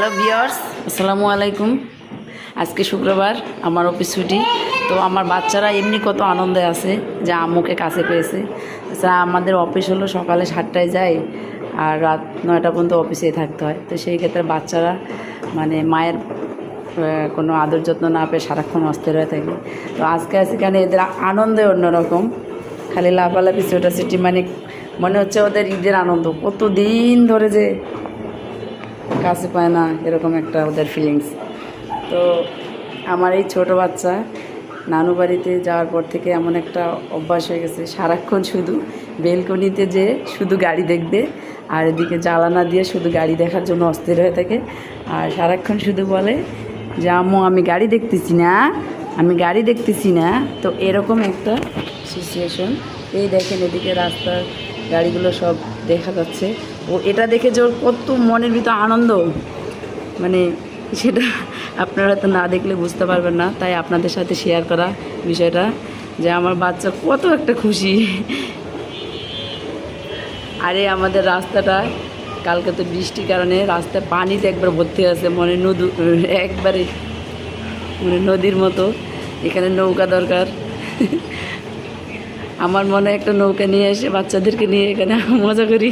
Hello viewers, আসসালামু আলাইকুম। আজকে শুক্রবার, আমার অফিস ছুটি। তো আমার বাচ্চারা এমনি কত আনন্দে আছে যে আম্মুকে কাছে পেয়েছে। আমাদের অফিস হলো সকালে 7টায় যায় আর রাত 9টা পর্যন্ত অফিসেই থাকতে হয়। তো সেই ক্ষেত্রে বাচ্চারা মানে মায়ের কোনো আদর যত্ন না পেয়ে সারাক্ষণ অস্থির হয়ে থাকে। তো আজকে সেখানে এদের আনন্দে অন্যরকম, খালি লাফালাফি ছোটাছুটি, মানে মনে হচ্ছে ওদের ঈদের আনন্দ। কত দিন ধরে যে কাছে পায় না, এরকম একটা ওদের ফিলিংস। তো আমার এই ছোটো বাচ্চা নানু বাড়িতে যাওয়ার পর থেকে এমন একটা অভ্যাস হয়ে গেছে, সারাক্ষণ শুধু বেলকনিতে যে শুধু গাড়ি দেখবে আর এদিকে জ্বালানা দিয়ে শুধু গাড়ি দেখার জন্য অস্থির হয়ে থাকে। আর সারাক্ষণ শুধু বলে যে আম্মু আমি গাড়ি দেখতেছি না, আমি গাড়ি দেখতেছি না। তো এরকম একটা সিচুয়েশন। এই দেখেন এদিকে রাস্তার গাড়িগুলো সব দেখা যাচ্ছে। ও এটা দেখে যে ওর কত মনের ভিতর আনন্দ, মানে সেটা আপনারা তো না দেখলে বুঝতে পারবেন না। তাই আপনাদের সাথে শেয়ার করা বিষয়টা যে আমার বাচ্চা কত একটা খুশি। আরে আমাদের রাস্তাটা কালকে তো বৃষ্টির কারণে রাস্তায় পানিতে একবার ভর্তি আছে, মনে নদী একবারে মানে নদীর মতো। এখানে নৌকা দরকার। আমার মনে একটা নৌকা নিয়ে এসে বাচ্চাদেরকে নিয়ে এখানে মজা করি।